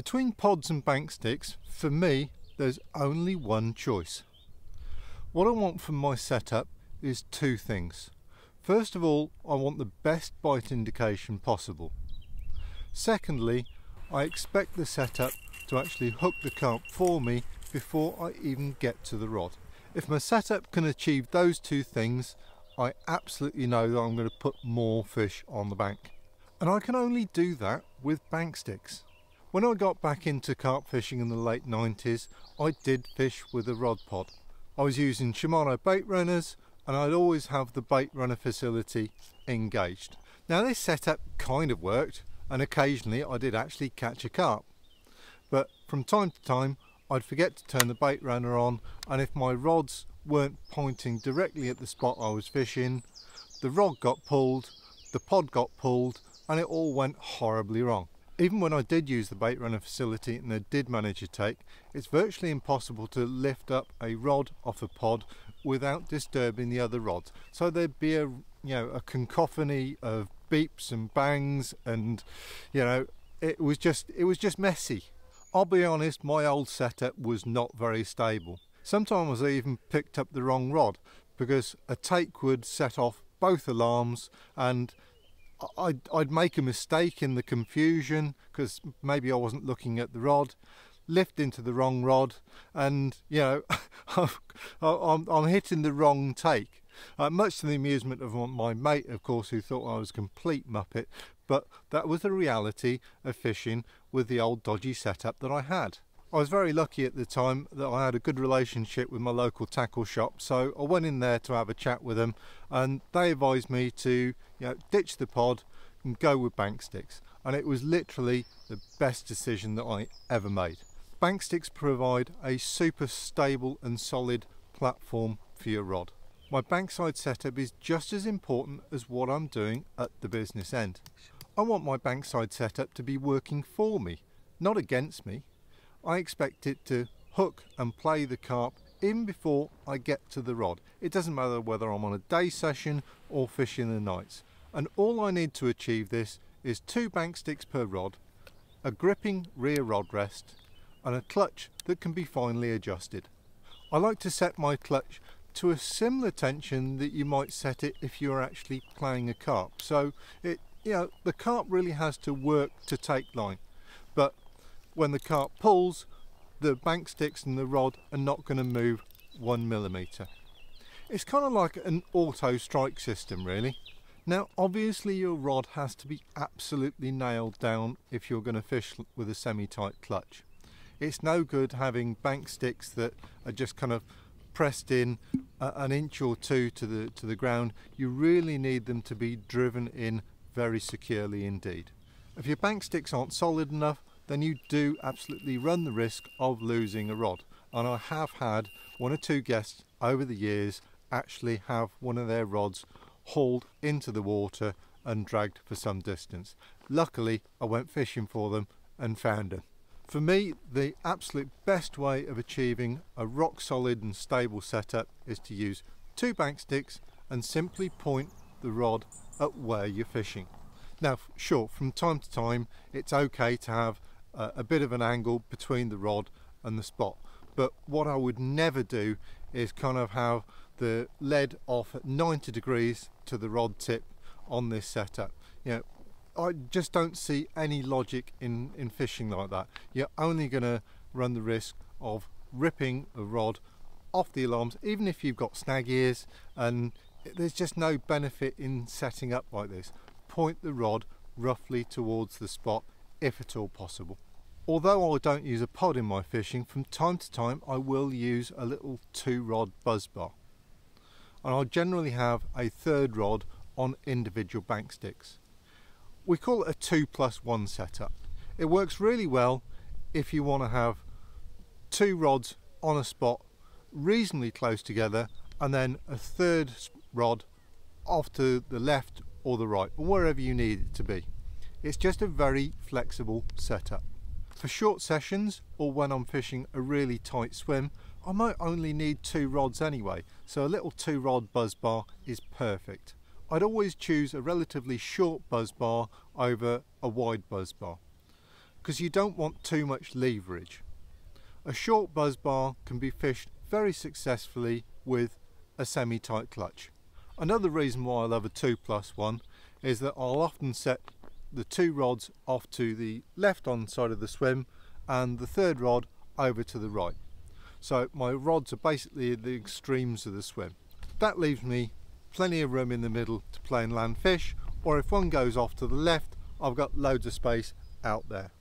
Between pods and bank sticks, for me, there's only one choice. What I want from my setup is two things. First of all, I want the best bite indication possible. Secondly, I expect the setup to actually hook the carp for me before I even get to the rod. If my setup can achieve those two things, I absolutely know that I'm going to put more fish on the bank. And I can only do that with bank sticks. When I got back into carp fishing in the late 90s, I did fish with a rod pod. I was using Shimano bait runners, and I'd always have the bait runner facility engaged. Now this setup kind of worked, and occasionally I did actually catch a carp. But from time to time, I'd forget to turn the bait runner on, and if my rods weren't pointing directly at the spot I was fishing, the rod got pulled, the pod got pulled, and it all went horribly wrong. Even when I did use the bait runner facility and I did manage to take, it's virtually impossible to lift up a rod off a pod without disturbing the other rods. So there'd be a cacophony of beeps and bangs, and it was just messy. I'll be honest, my old setup was not very stable. Sometimes I even picked up the wrong rod because a take would set off both alarms, and I'd make a mistake in the confusion because maybe I wasn't looking at the rod, lift into the wrong rod, and I'm hitting the wrong take. Much to the amusement of my mate, of course, who thought I was a complete muppet, but that was the reality of fishing with the old dodgy setup that I had. I was very lucky at the time that I had a good relationship with my local tackle shop, so I went in there to have a chat with them, and they advised me to ditch the pod and go with bank sticks, and it was literally the best decision that I ever made. Bank sticks provide a super stable and solid platform for your rod. My bankside setup is just as important as what I'm doing at the business end. I want my bankside setup to be working for me, not against me. I expect it to hook and play the carp even before I get to the rod. It doesn't matter whether I'm on a day session or fishing the nights. And all I need to achieve this is 2 bank sticks per rod, a gripping rear rod rest, and a clutch that can be finely adjusted. I like to set my clutch to a similar tension that you might set it if you're actually playing a carp. So the carp really has to work to take line. But when the carp pulls, the bank sticks and the rod are not going to move 1 millimeter. It's kind of like an auto strike system, really. Now obviously your rod has to be absolutely nailed down if you're going to fish with a semi-tight clutch. It's no good having bank sticks that are just kind of pressed in an inch or two to the ground. You really need them to be driven in very securely indeed. If your bank sticks aren't solid enough, then you do absolutely run the risk of losing a rod. And I have had 1 or 2 guests over the years actually have one of their rods hauled into the water and dragged for some distance. Luckily, I went fishing for them and found them. For me, the absolute best way of achieving a rock solid and stable setup is to use 2 bank sticks and simply point the rod at where you're fishing. Now, sure, from time to time, it's okay to have a bit of an angle between the rod and the spot. But what I would never do is kind of have the lead off at 90 degrees to the rod tip on this setup. I just don't see any logic in fishing like that. You're only going to run the risk of ripping a rod off the alarms, even if you've got snag ears, and there's just no benefit in setting up like this. Point the rod roughly towards the spot if at all possible. Although I don't use a pod in my fishing, from time to time I will use a little 2-rod buzz bar, and I'll generally have a 3rd rod on individual bank sticks. We call it a 2+1 setup. It works really well if you want to have 2 rods on a spot reasonably close together, and then a 3rd rod off to the left or the right, or wherever you need it to be. It's just a very flexible setup. For short sessions, or when I'm fishing a really tight swim, I might only need 2 rods anyway, so a little 2-rod buzz bar is perfect. I'd always choose a relatively short buzz bar over a wide buzz bar. because you don't want too much leverage. A short buzz bar can be fished very successfully with a semi-tight clutch. Another reason why I love a 2+1 is that I'll often set the two rods off to the left on side of the swim and the third rod over to the right. So my rods are basically at the extremes of the swim. That leaves me plenty of room in the middle to play and land fish, or if one goes off to the left, I've got loads of space out there.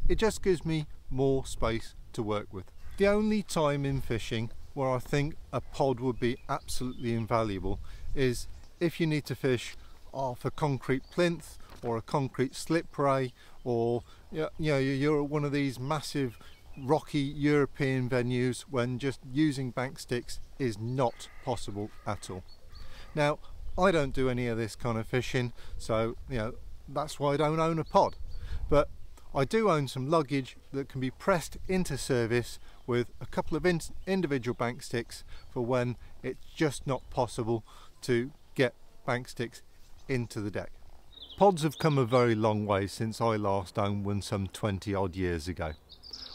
It just gives me more space to work with. The only time in fishing where I think a pod would be absolutely invaluable is if you need to fish off a concrete plinth or a concrete slip ray, or you're at one of these massive rocky European venues when just using bank sticks is not possible at all. Now, I don't do any of this kind of fishing, so that's why I don't own a pod, but I do own some luggage that can be pressed into service with a couple of individual bank sticks for when it's just not possible to get bank sticks into the deck. Pods have come a very long way since I last owned one some 20 odd years ago.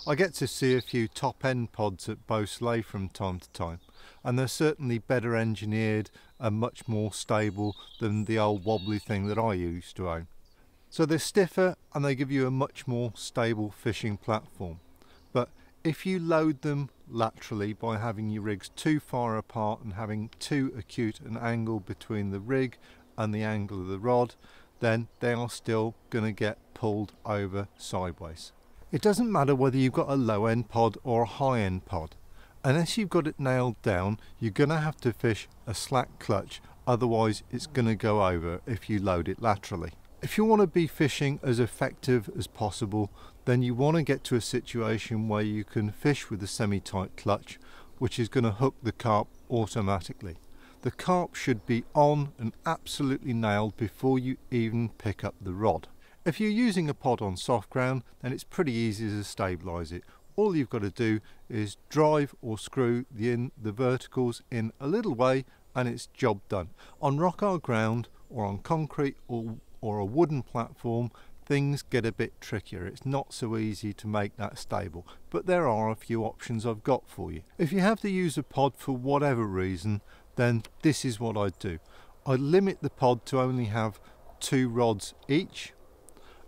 I get to see a few top-end pods at Beausoleil from time to time, and they're certainly better engineered and much more stable than the old wobbly thing that I used to own. So they're stiffer and they give you a much more stable fishing platform. But if you load them laterally by having your rigs too far apart and having too acute an angle between the rig and the angle of the rod, then they are still going to get pulled over sideways. It doesn't matter whether you've got a low end pod or a high end pod. Unless you've got it nailed down, you're going to have to fish a slack clutch, otherwise it's going to go over if you load it laterally. If you want to be fishing as effective as possible, then you want to get to a situation where you can fish with a semi-tight clutch, which is going to hook the carp automatically. The carp should be on and absolutely nailed before you even pick up the rod. If you're using a pod on soft ground, then it's pretty easy to stabilise it. All you've got to do is drive or screw the verticals in a little way and it's job done. On rock hard ground or on concrete or a wooden platform, things get a bit trickier. It's not so easy to make that stable, but there are a few options I've got for you. If you have to use a pod for whatever reason, then this is what I'd do. I'd limit the pod to only have 2 rods each,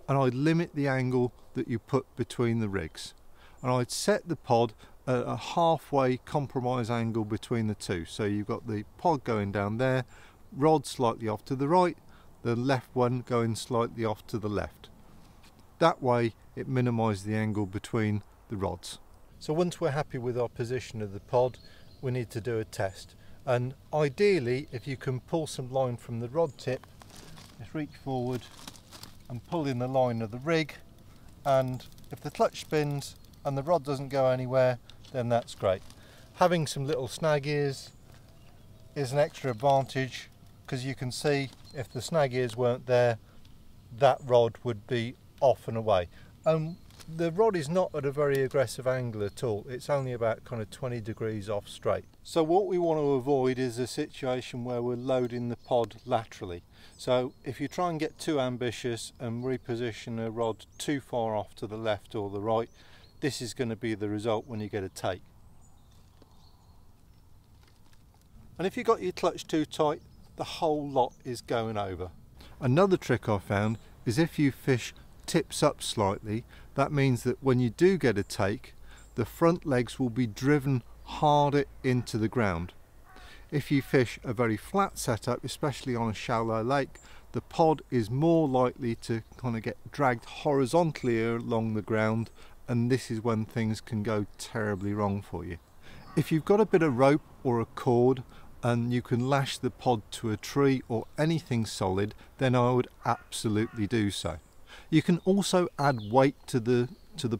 and I'd limit the angle that you put between the rigs, and I'd set the pod at a halfway compromise angle between the two. So you've got the pod going down there, rod slightly off to the right, the left one going slightly off to the left. That way it minimises the angle between the rods. So once we're happy with our position of the pod, we need to do a test, and ideally if you can pull some line from the rod tip, just reach forward and pull in the line of the rig, and if the clutch spins and the rod doesn't go anywhere, then that's great. Having some little snag ears is an extra advantage, because you can see if the snag ears weren't there, that rod would be off and away. The rod is not at a very aggressive angle at all. It's only about kind of 20 degrees off straight. So what we want to avoid is a situation where we're loading the pod laterally. So if you try and get too ambitious and reposition a rod too far off to the left or the right, this is going to be the result when you get a take. And if you've got your clutch too tight, the whole lot is going over. Another trick I found is if you fish tips up slightly, that means that when you do get a take, the front legs will be driven harder into the ground. If you fish a very flat setup, especially on a shallow lake, the pod is more likely to kind of get dragged horizontally along the ground, and this is when things can go terribly wrong for you. If you've got a bit of rope or a cord and you can lash the pod to a tree or anything solid, then I would absolutely do so. You can also add weight to the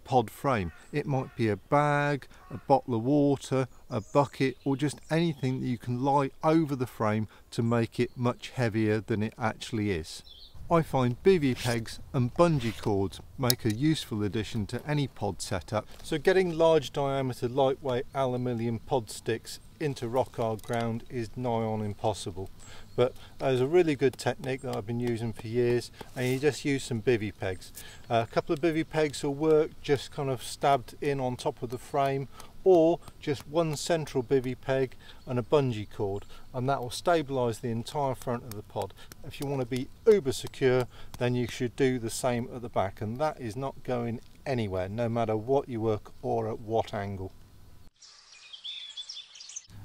pod frame. It might be a bag, a bottle of water, a bucket, or just anything that you can lie over the frame to make it much heavier than it actually is. I find bivy pegs and bungee cords make a useful addition to any pod setup. So getting large diameter lightweight aluminium pod sticks into rock hard ground is nigh on impossible. but there's a really good technique that I've been using for years, and you just use some bivvy pegs. A couple of bivvy pegs will work, just kind of stabbed in on top of the frame, or just one central bivvy peg and a bungee cord, and that will stabilise the entire front of the pod. If you want to be uber secure, then you should do the same at the back, and that is not going anywhere, no matter what you work or at what angle.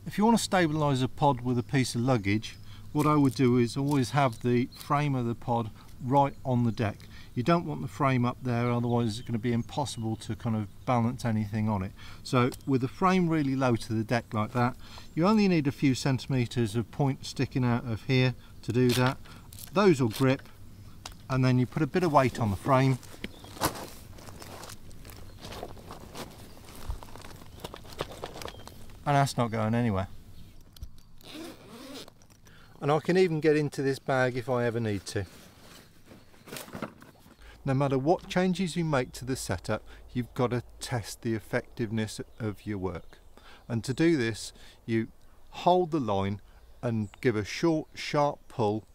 If you want to stabilise a pod with a piece of luggage, what I would do is always have the frame of the pod right on the deck. You don't want the frame up there, otherwise it's going to be impossible to kind of balance anything on it. So with the frame really low to the deck like that, you only need a few centimetres of point sticking out of here to do that. Those will grip, and then you put a bit of weight on the frame. And that's not going anywhere. And I can even get into this bag if I ever need to. No matter what changes you make to the setup, you've got to test the effectiveness of your work. And to do this, you hold the line and give a short, sharp pull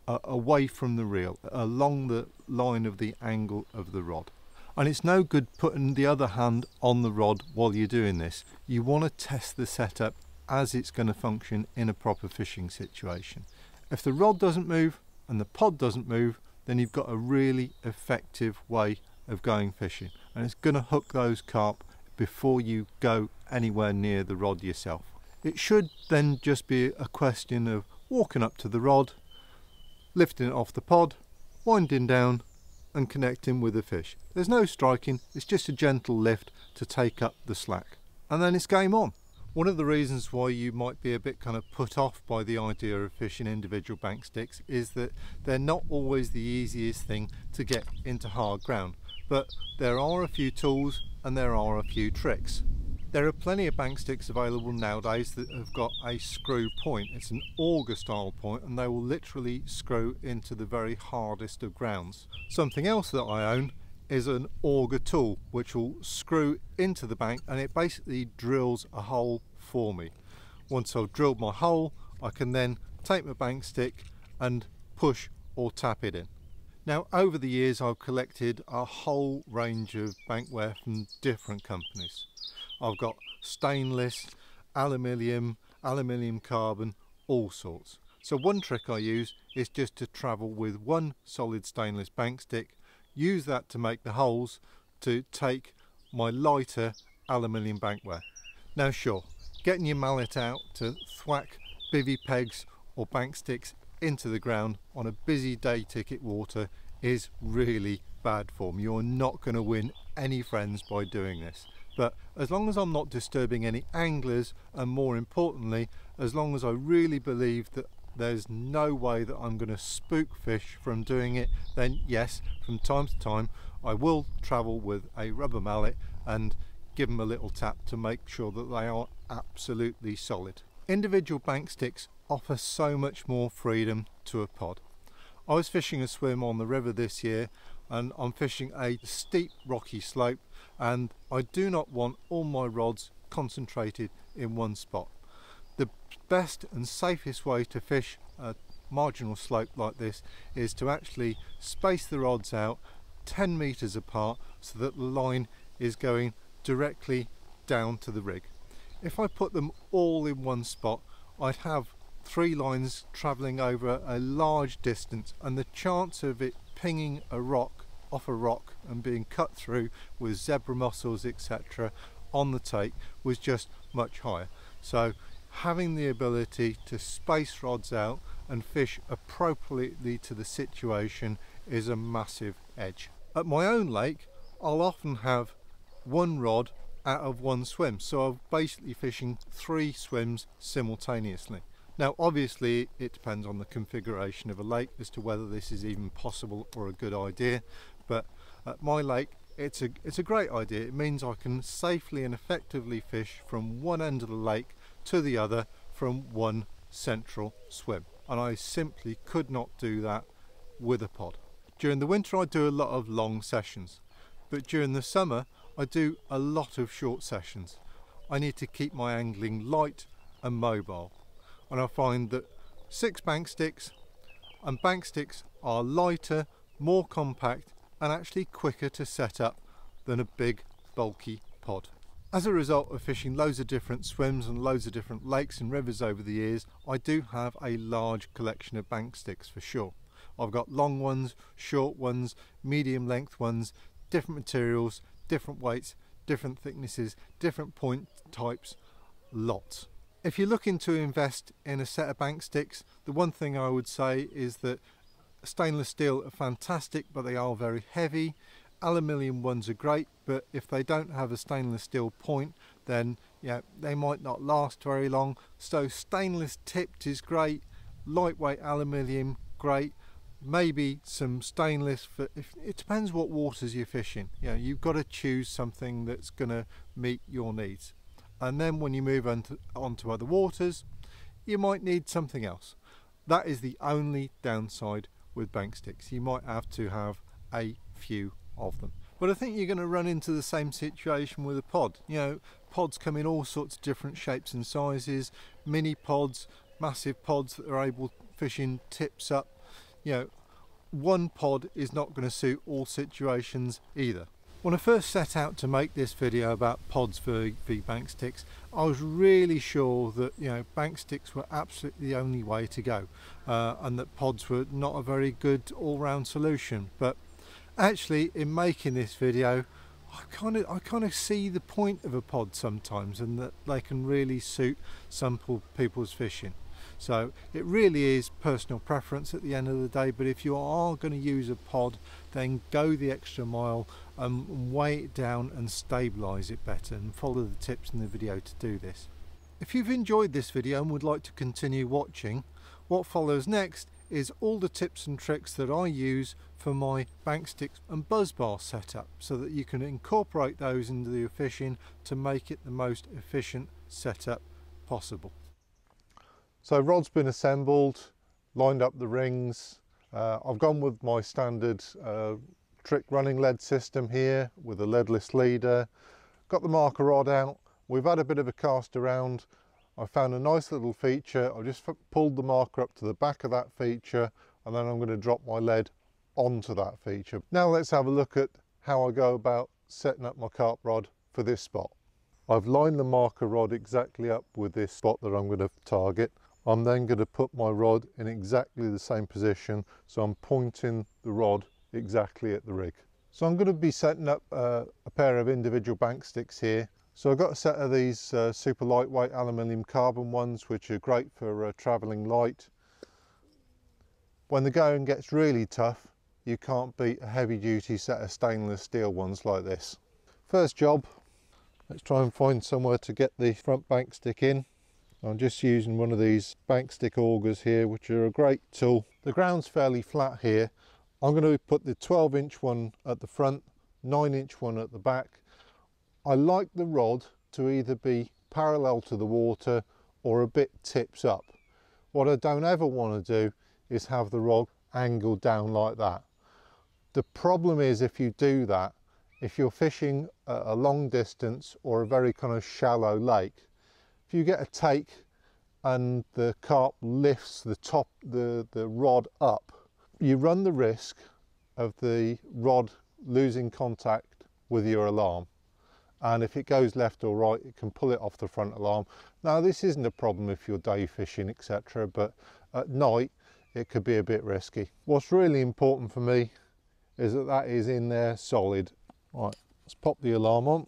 away from the reel, along the line of the angle of the rod. And it's no good putting the other hand on the rod while you're doing this. You want to test the setup as it's going to function in a proper fishing situation. If the rod doesn't move and the pod doesn't move, then you've got a really effective way of going fishing, and it's going to hook those carp before you go anywhere near the rod yourself. It should then just be a question of walking up to the rod, lifting it off the pod, winding down and connecting with the fish. There's no striking, it's just a gentle lift to take up the slack, and then it's game on. One of the reasons why you might be a bit kind of put off by the idea of fishing individual bank sticks is that they're not always the easiest thing to get into hard ground, but there are a few tools and there are a few tricks. There are plenty of bank sticks available nowadays that have got a screw point. It's an auger style point, and they will literally screw into the very hardest of grounds. Something else that I own is an auger tool which will screw into the bank, and it basically drills a hole for me. Once I've drilled my hole, I can then take my bank stick and push or tap it in. Now, over the years I've collected a whole range of bankware from different companies. I've got stainless, aluminium carbon, all sorts. So one trick I use is just to travel with one solid stainless bank stick, use that to make the holes to take my lighter aluminium bankware. Now sure, getting your mallet out to thwack bivvy pegs or bank sticks into the ground on a busy day ticket water is really bad form. You're not going to win any friends by doing this. But as long as I'm not disturbing any anglers, and more importantly, as long as I really believe that there's no way that I'm going to spook fish from doing it, then yes, from time to time I will travel with a rubber mallet and give them a little tap to make sure that they are absolutely solid. Individual bank sticks offer so much more freedom to a pod. I was fishing a swim on the river this year, and I'm fishing a steep rocky slope, and I do not want all my rods concentrated in one spot. The best and safest way to fish a marginal slope like this is to actually space the rods out 10 meters apart so that the line is going directly down to the rig. If I put them all in one spot, I'd have 3 lines travelling over a large distance, and the chance of it pinging a rock off a rock and being cut through with zebra mussels etc. on the take was just much higher. So having the ability to space rods out and fish appropriately to the situation is a massive edge. At my own lake, I'll often have one rod out of one swim, so I'm basically fishing 3 swims simultaneously. Now obviously it depends on the configuration of a lake as to whether this is even possible or a good idea, but at my lake it's a great idea. It means I can safely and effectively fish from one end of the lake to the other from one central swim, and I simply could not do that with a pod. During the winter I do a lot of long sessions, but during the summer I do a lot of short sessions. I need to keep my angling light and mobile, and I find that 6 bank sticks, and bank sticks are lighter, more compact and actually quicker to set up than a big bulky pod. As a result of fishing loads of different swims and loads of different lakes and rivers over the years, I do have a large collection of bank sticks for sure. I've got long ones, short ones, medium length ones, different materials, different weights, different thicknesses, different point types, lots. If you're looking to invest in a set of bank sticks, the one thing I would say is that stainless steel are fantastic, but they are very heavy. Aluminium ones are great, but if they don't have a stainless steel point, then they might not last very long. So stainless tipped is great, lightweight aluminium great, maybe some stainless for if it depends what waters you're fishing. You've got to choose something that's going to meet your needs, and then when you move onto other waters, you might need something else. That is the only downside with bank sticks. You might have to have a few of them. But I think you're going to run into the same situation with a pod. Pods come in all sorts of different shapes and sizes, mini pods, massive pods that are able fishing tips up. One pod is not going to suit all situations either. When I first set out to make this video about pods for bank sticks, I was really sure that bank sticks were absolutely the only way to go, and that pods were not a very good all-round solution. But actually, in making this video, I kind of see the point of a pod sometimes, and that they can really suit some people's fishing. So it really is personal preference at the end of the day, but if you are going to use a pod, then go the extra mile and weigh it down and stabilise it better, and follow the tips in the video to do this. If you've enjoyed this video and would like to continue watching, what follows next is all the tips and tricks that I use for my bank sticks and buzz bar setup, so that you can incorporate those into your fishing to make it the most efficient setup possible. So rod's been assembled, lined up the rings. I've gone with my standard trick running lead system here with a leadless leader. Got the marker rod out. We've had a bit of a cast around. I found a nice little feature. I just pulled the marker up to the back of that feature, and then I'm going to drop my lead onto that feature. Now let's have a look at how I go about setting up my carp rod for this spot. I've lined the marker rod exactly up with this spot that I'm going to target. I'm then going to put my rod in exactly the same position, so I'm pointing the rod exactly at the rig. So I'm going to be setting up a pair of individual bank sticks here. So I've got a set of these super lightweight aluminium carbon ones, which are great for travelling light. When the going gets really tough, you can't beat a heavy duty set of stainless steel ones like this. First job, let's try and find somewhere to get the front bank stick in. I'm just using one of these bank stick augers here, which are a great tool. The ground's fairly flat here. I'm going to put the 12-inch one at the front, 9-inch one at the back. I like the rod to either be parallel to the water or a bit tips up. What I don't ever want to do is have the rod angled down like that. The problem is, if you do that, if you're fishing a long distance or a very kind of shallow lake, if you get a take and the carp lifts the rod up, you run the risk of the rod losing contact with your alarm. And if it goes left or right, it can pull it off the front alarm. Now, this isn't a problem if you're day fishing, etc., but at night it could be a bit risky. What's really important for me is that that is in there solid. Right, let's pop the alarm on.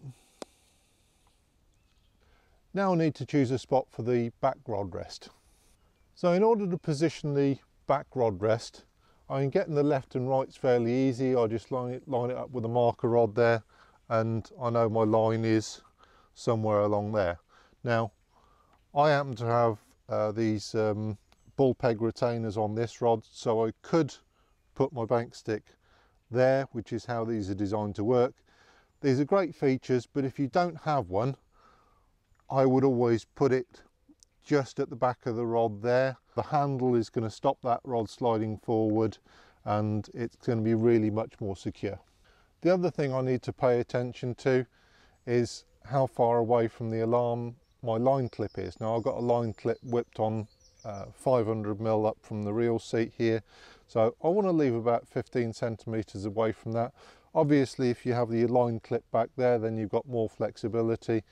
Now I need to choose a spot for the back rod rest. So in order to position the back rod rest, I can get in the left and rights fairly easy. I just line it up with a marker rod there, and I know my line is somewhere along there. Now I happen to have these bull peg retainers on this rod, so I could put my bank stick there, which is how these are designed to work. These are great features, but if you don't have one, I would always put it just at the back of the rod there. The handle is going to stop that rod sliding forward, and it's going to be really much more secure. The other thing I need to pay attention to is how far away from the alarm my line clip is. Now I've got a line clip whipped on 500mm up from the reel seat here. So I want to leave about 15 centimeters away from that. Obviously, if you have the line clip back there, then you've got more flexibility.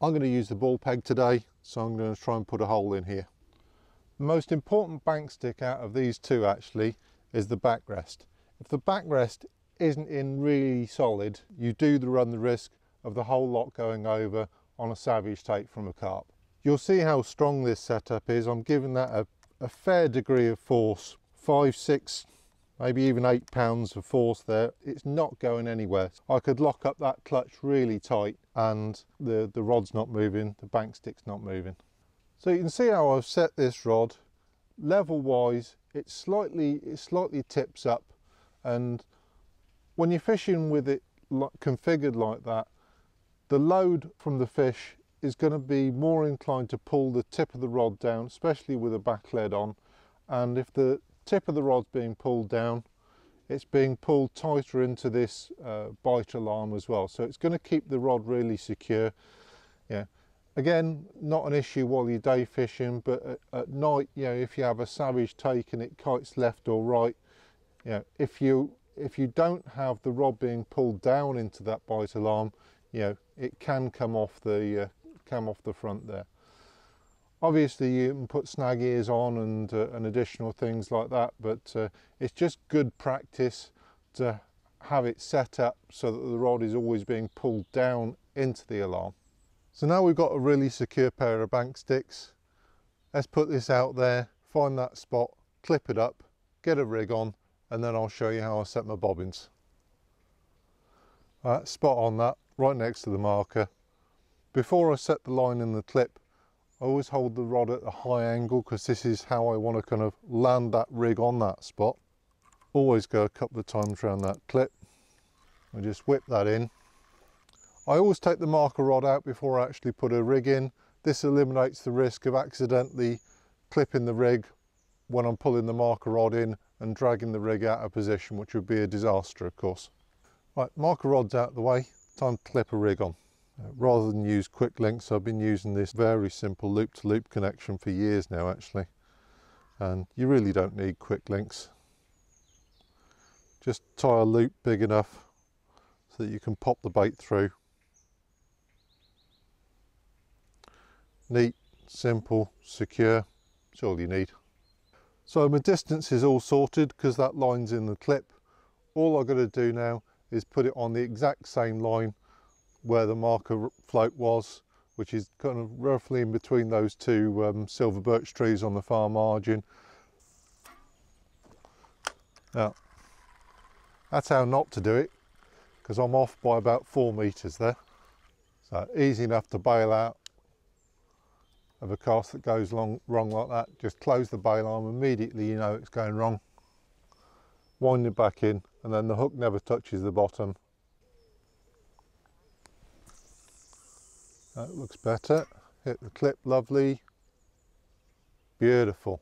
I'm going to use the ball peg today, so I'm going to try and put a hole in here. The most important bank stick out of these two actually is the backrest. If the backrest isn't in really solid, you do run the risk of the whole lot going over on a savage take from a carp. You'll see how strong this setup is. I'm giving that a fair degree of force, 5, 6, maybe even 8 pounds of force there. It's not going anywhere. I could lock up that clutch really tight and the rod's not moving, the bank stick's not moving. So you can see how I've set this rod. Level wise, it slightly tips up, and when you're fishing with it configured like that, the load from the fish is going to be more inclined to pull the tip of the rod down, especially with a back lead on. And if the tip of the rod's being pulled down, it's being pulled tighter into this bite alarm as well. So it's going to keep the rod really secure. Yeah. Again, not an issue while you're day fishing, but at night, you know, if you have a savage take and it kites left or right, you know, if you don't have the rod being pulled down into that bite alarm, you know, it can come off the front there. Obviously, you can put snag ears on and additional things like that, but it's just good practice to have it set up so that the rod is always being pulled down into the alarm. So now we've got a really secure pair of bank sticks. Let's put this out there, find that spot, clip it up, get a rig on, and then I'll show you how I set my bobbins. Spot on that, right next to the marker. Before I set the line in the clip, I always hold the rod at a high angle because this is how I want to kind of land that rig on that spot. Always go a couple of times around that clip. I just whip that in. I always take the marker rod out before I actually put a rig in. This eliminates the risk of accidentally clipping the rig when I'm pulling the marker rod in and dragging the rig out of position, which would be a disaster, of course. Right, marker rod's out of the way, time to clip a rig on. Rather than use quick links, I've been using this very simple loop-to-loop connection for years now actually, and you really don't need quick links. Just tie a loop big enough so that you can pop the bait through. Neat, simple, secure, it's all you need. So my distance is all sorted because that line's in the clip. All I've got to do now is put it on the exact same line where the marker float was, which is kind of roughly in between those two silver birch trees on the far margin. Now, that's how not to do it, because I'm off by about 4 meters there. So easy enough to bail out of a cast that goes wrong like that. Just close the bail arm, immediately you know it's going wrong. Wind it back in, and then the hook never touches the bottom. That looks better. Hit the clip, lovely. Beautiful.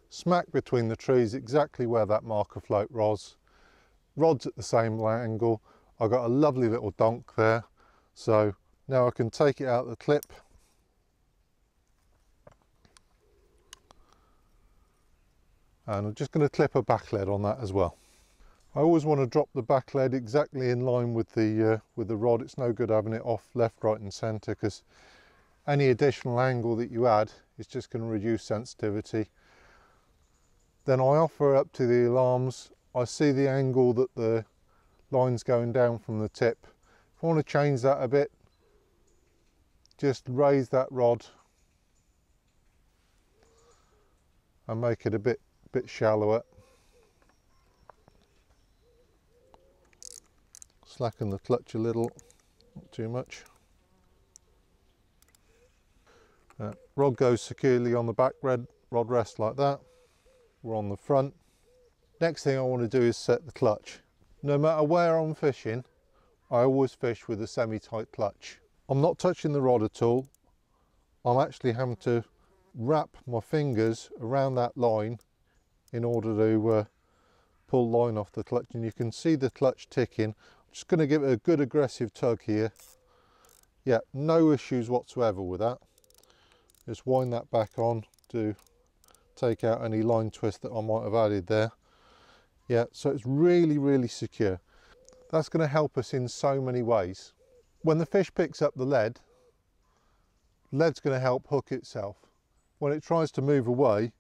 Smack between the trees, exactly where that marker float was. Rod's at the same angle. I've got a lovely little donk there. So now I can take it out of the clip. And I'm just going to clip a back lead on that as well. I always want to drop the back lead exactly in line with the rod. It's no good having it off left, right and centre, because any additional angle that you add is just going to reduce sensitivity. Then I offer up to the alarms. I see the angle that the line's going down from the tip. If I want to change that a bit, just raise that rod and make it a bit shallower. Slacken the clutch a little, not too much. Rod goes securely on the back rod rest like that. We're on the front. Next thing I want to do is set the clutch. No matter where I'm fishing, I always fish with a semi-tight clutch. I'm not touching the rod at all. I'm actually having to wrap my fingers around that line in order to pull line off the clutch, and you can see the clutch ticking. I'm just going to give it a good aggressive tug here. Yeah, no issues whatsoever with that. Just wind that back on to take out any line twist that I might have added there. Yeah, so it's really, really secure. That's going to help us in so many ways. When the fish picks up the lead's going to help hook itself. When it tries to move away,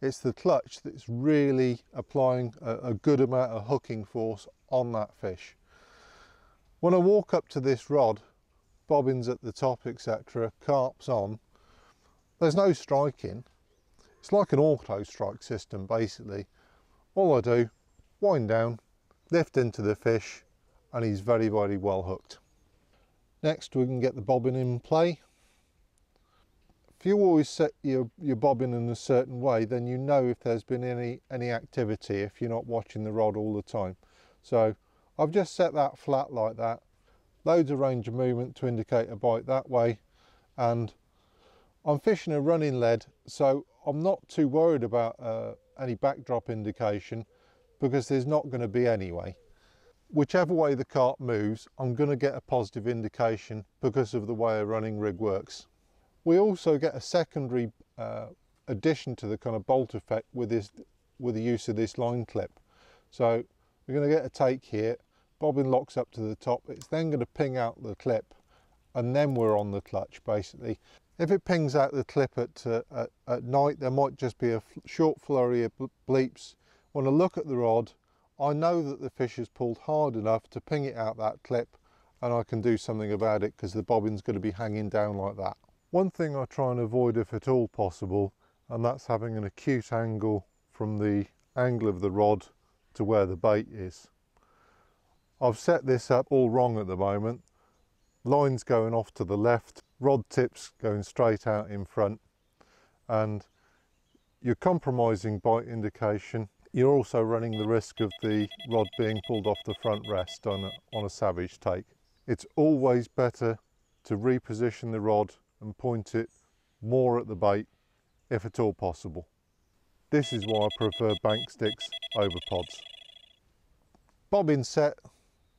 it's the clutch that's really applying a good amount of hooking force on that fish. When I walk up to this rod, bobbins at the top, etc., carps on, there's no striking. It's like an auto strike system basically. All I do, wind down, lift into the fish, and he's very, very well hooked. Next we can get the bobbin in play. If you always set your bobbin in a certain way, then you know if there's been any activity if you're not watching the rod all the time. So I've just set that flat like that, loads of range of movement to indicate a bite that way, and I'm fishing a running lead, so I'm not too worried about any backdrop indication because there's not going to be anyway. Whichever way the carp moves, I'm going to get a positive indication because of the way a running rig works. We also get a secondary addition to the kind of bolt effect with the use of this line clip. So we're going to get a take here, bobbin locks up to the top, it's then going to ping out the clip, and then we're on the clutch basically. If it pings out the clip at night, there might just be a short flurry of bleeps. When I look at the rod, I know that the fish has pulled hard enough to ping it out that clip, and I can do something about it because the bobbin's going to be hanging down like that. One thing I try and avoid if at all possible, and that's having an acute angle from the angle of the rod to where the bait is. I've set this up all wrong at the moment. Lines going off to the left, rod tips going straight out in front, and you're compromising bite indication. You're also running the risk of the rod being pulled off the front rest on a savage take. It's always better to reposition the rod and point it more at the bait if at all possible. This is why I prefer bank sticks over pods. Bobbin set,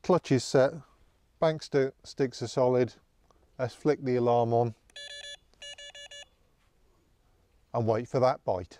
clutch is set, bank sticks are solid. Let's flick the alarm on and wait for that bite.